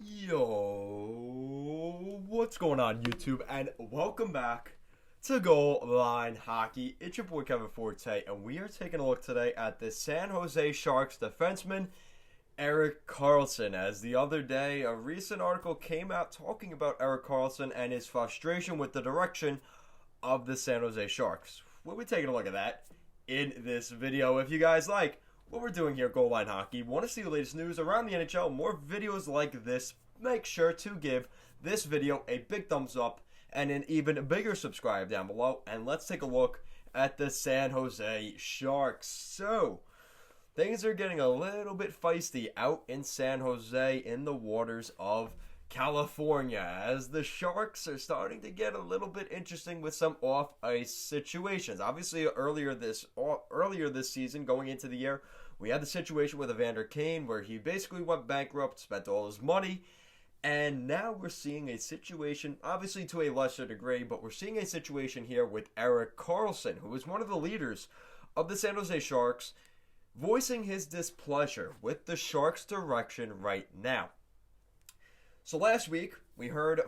Yo, what's going on YouTube? And welcome back to Goal Line Hockey. It's your boy Kevin Forte, and we are taking a look today at the San Jose Sharks defenseman Erik Karlsson. As the other day, a recent article came out talking about Erik Karlsson and his frustration with the direction of the San Jose Sharks. We'll be taking a look at that in this video. If you guys like what we're doing here, Goal Line Hockey, want to see the latest news around the NHL, more videos like this, make sure to give this video a big thumbs up and an even bigger subscribe down below. And let's take a look at the San Jose Sharks. So, things are getting a little bit feisty out in San Jose in the waters of California, as the Sharks are starting to get a little bit interesting with some off-ice situations. Obviously, earlier this season, going into the year, we had the situation with Evander Kane where he basically went bankrupt, spent all his money, and now we're seeing a situation, obviously to a lesser degree, but we're seeing a situation here with Erik Karlsson, who is one of the leaders of the San Jose Sharks, voicing his displeasure with the Sharks' direction right now. So last week, we heard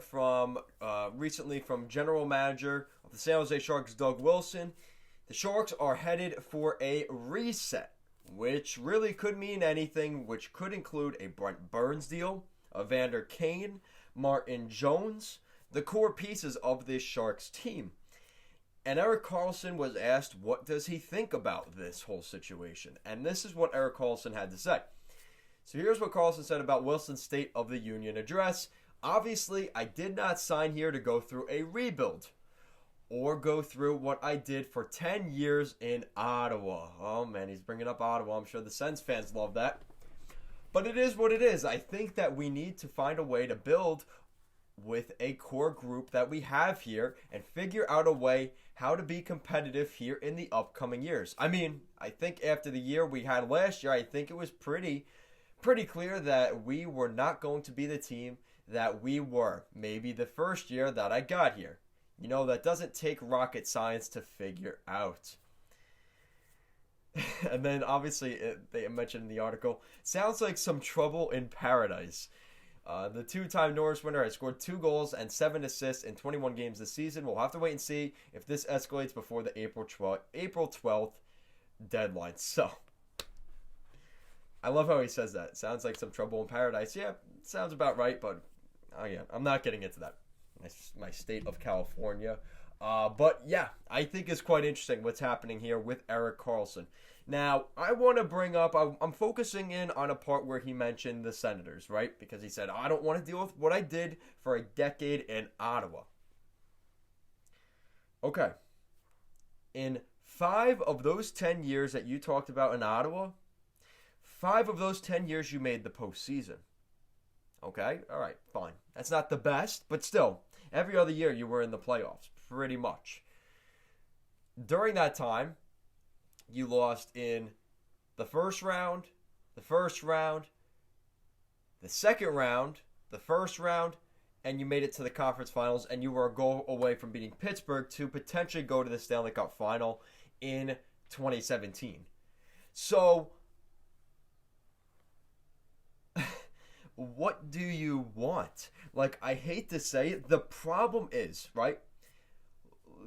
recently from General Manager of the San Jose Sharks, Doug Wilson. The Sharks are headed for a reset, which really could mean anything, which could include a Brent Burns deal, Evander Kane, Martin Jones, the core pieces of this Sharks team. And Erik Karlsson was asked, what does he think about this whole situation? And this is what Erik Karlsson had to say. So here's what Karlsson said about Wilson's State of the Union address. Obviously, I did not sign here to go through a rebuild or go through what I did for 10 years in Ottawa. Oh man, he's bringing up Ottawa. I'm sure the Sens fans love that. But it is what it is. I think that we need to find a way to build with a core group that we have here and figure out a way how to be competitive here in the upcoming years. I mean, I think after the year we had last year, I think it was pretty clear that we were not going to be the team that we were maybe the first year that I got here. You know, that doesn't take rocket science to figure out. And then obviously they mentioned in the article, sounds like some trouble in paradise. The two-time Norris winner has scored 2 goals and 7 assists in 21 games this season. We'll have to wait and see if this escalates before the April 12th deadline. So, I love how he says that. Sounds like some trouble in paradise. Yeah, sounds about right, but again, I'm not getting into that. My state of California. But yeah, I think it's quite interesting what's happening here with Erik Karlsson. Now, I want to bring up, I'm focusing in on a part where he mentioned the Senators, right? Because he said, I don't want to deal with what I did for a decade in Ottawa. Okay. In 5 of those 10 years that you talked about in Ottawa, 5 of those 10 years you made the postseason. Okay? All right, fine. That's not the best, but still, every other year you were in the playoffs, pretty much. During that time, you lost in the first round, the second round, the first round, and you made it to the conference finals, and you were a goal away from beating Pittsburgh to potentially go to the Stanley Cup final in 2017. So, what do you want? Like, I hate to say it, the problem is, right?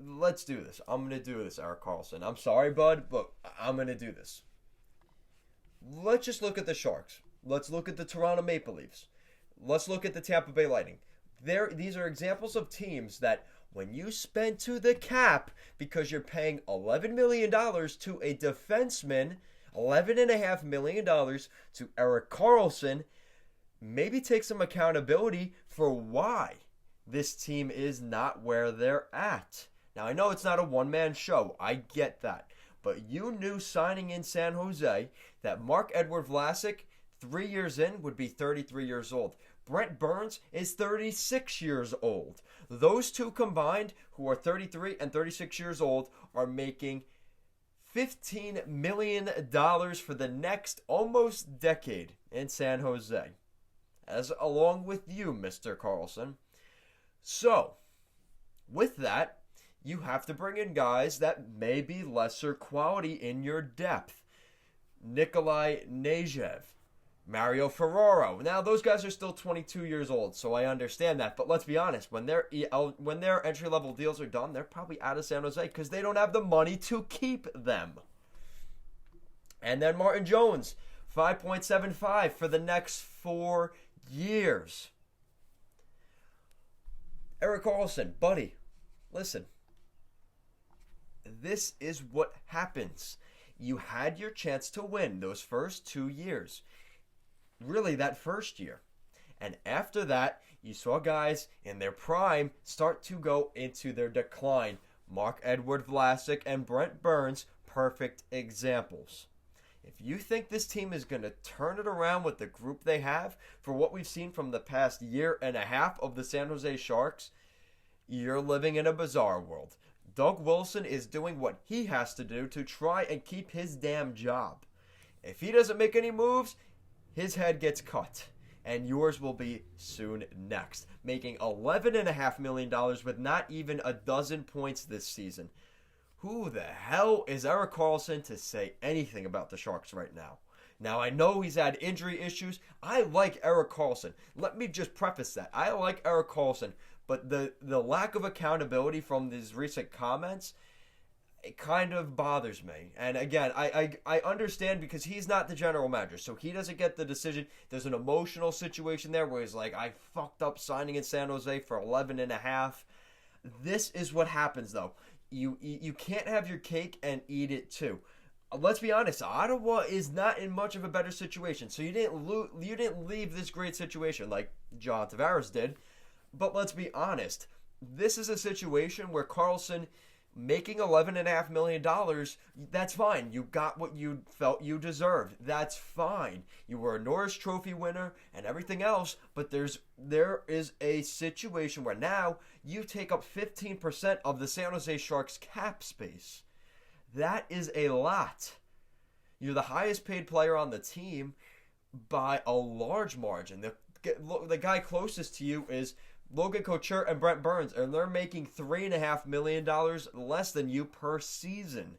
Let's do this. I'm going to do this, Erik Karlsson. I'm sorry, bud, but I'm going to do this. Let's just look at the Sharks. Let's look at the Toronto Maple Leafs. Let's look at the Tampa Bay Lightning. These are examples of teams that when you spend to the cap because you're paying $11 million to a defenseman, $11.5 million to Erik Karlsson, maybe take some accountability for why this team is not where they're at. Now, I know it's not a one-man show. I get that. But you knew signing in San Jose that Marc-Edouard Vlasic, 3 years in, would be 33 years old. Brent Burns is 36 years old. Those two combined, who are 33 and 36 years old, are making $15 million for the next almost decade in San Jose. As along with you, Mr. Karlsson. So, with that, you have to bring in guys that may be lesser quality in your depth. Nikolai Nejev, Mario Ferraro. Now those guys are still 22 years old, so I understand that. But let's be honest, when their entry level deals are done, they're probably out of San Jose because they don't have the money to keep them. And then Martin Jones, 5.75 for the next 4 years. Erik Karlsson, buddy, listen. This is what happens. You had your chance to win those first 2 years. Really, that first year. And after that, you saw guys in their prime start to go into their decline. Marc-Edouard Vlasic and Brent Burns, perfect examples. If you think this team is going to turn it around with the group they have, for what we've seen from the past year and a half of the San Jose Sharks, you're living in a bizarre world. Doug Wilson is doing what he has to do to try and keep his damn job. If he doesn't make any moves, his head gets cut, and yours will be soon next, making $11.5 million with not even a dozen points this season. Who the hell is Erik Karlsson to say anything about the Sharks right now? Now, I know he's had injury issues. I like Erik Karlsson. Let me just preface that. I like Erik Karlsson, but the lack of accountability from these recent comments, it kind of bothers me. And again, I understand because he's not the general manager, so he doesn't get the decision. There's an emotional situation there where he's like, I fucked up signing in San Jose for 11.5. This is what happens, though. You can't have your cake and eat it too. Let's be honest, Ottawa is not in much of a better situation. So you didn't leave this great situation like John Tavares did. But let's be honest, this is a situation where Karlsson making $11.5 million, that's fine. You got what you felt you deserved. That's fine. You were a Norris Trophy winner and everything else, but there is a situation where now you take up 15% of the San Jose Sharks cap space. That is a lot. You're the highest paid player on the team by a large margin. The guy closest to you is Logan Couture and Brent Burns, and they're making $3.5 million less than you per season.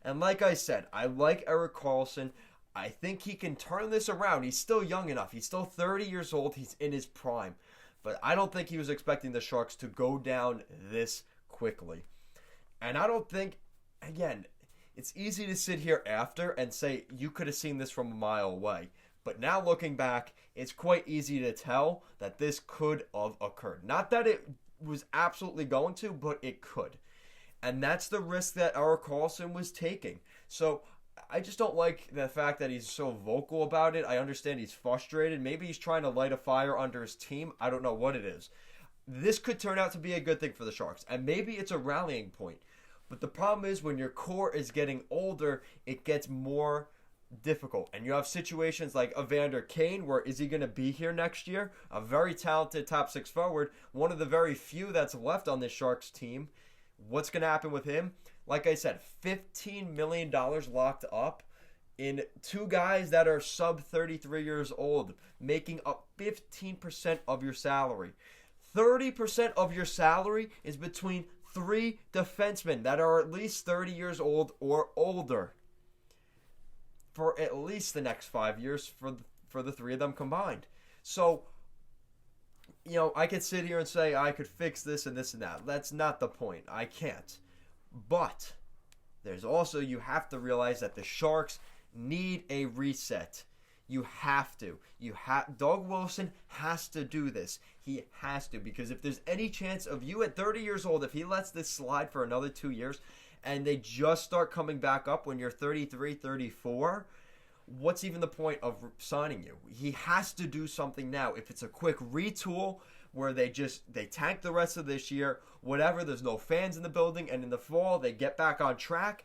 And like I said, I like Erik Karlsson. I think he can turn this around. He's still young enough. He's still 30 years old. He's in his prime. But I don't think he was expecting the Sharks to go down this quickly. And I don't think, again, it's easy to sit here after and say you could have seen this from a mile away. But now looking back, it's quite easy to tell that this could have occurred. Not that it was absolutely going to, but it could. And that's the risk that Erik Karlsson was taking. So I just don't like the fact that he's so vocal about it. I understand he's frustrated. Maybe he's trying to light a fire under his team. I don't know what it is. This could turn out to be a good thing for the Sharks. And maybe it's a rallying point. But the problem is when your core is getting older, it gets more difficult. And you have situations like Evander Kane, where is he going to be here next year? A very talented top six forward, one of the very few that's left on this Sharks team. What's going to happen with him? Like I said, $15 million locked up in two guys that are sub 33 years old, making up 15% of your salary. 30% of your salary is between three defensemen that are at least 30 years old or older for at least the next 5 years for the three of them combined. So, I could sit here and say I could fix this and this and that. That's not the point. I can't. But there's also, you have to realize that the Sharks need a reset. You have to. Doug Wilson has to do this. He has to, because if there's any chance of you at 30 years old, if he lets this slide for another 2 years and they just start coming back up when you're 33, 34, what's even the point of signing you? He has to do something now. If it's a quick retool where they tank the rest of this year, whatever, there's no fans in the building, and in the fall they get back on track,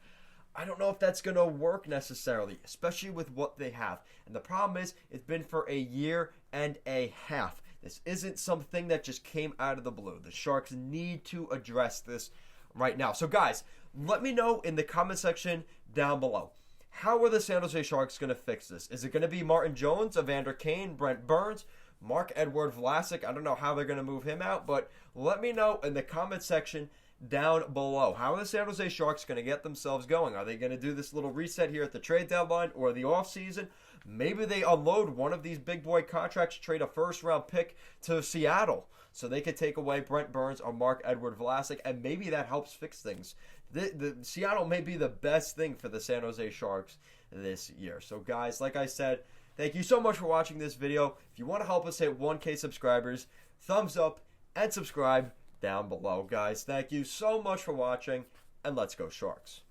I don't know if that's going to work necessarily, especially with what they have. And the problem is, it's been for a year and a half. This isn't something that just came out of the blue. The Sharks need to address this right now. So guys, let me know in the comment section down below. How are the San Jose Sharks going to fix this? Is it going to be Martin Jones, Evander Kane, Brent Burns, Marc-Edouard Vlasic? I don't know how they're going to move him out, but let me know in the comment section down below. How are the San Jose Sharks going to get themselves going? Are they going to do this little reset here at the trade deadline or the offseason? maybe they unload one of these big boy contracts, trade a first-round pick to Seattle so they could take away Brent Burns or Mark-Edward Vlasic, and maybe that helps fix things. The Seattle may be the best thing for the San Jose Sharks this year. So, guys, like I said, thank you so much for watching this video. If you want to help us hit 1K subscribers, thumbs up and subscribe down below, guys. Thank you so much for watching, and let's go Sharks.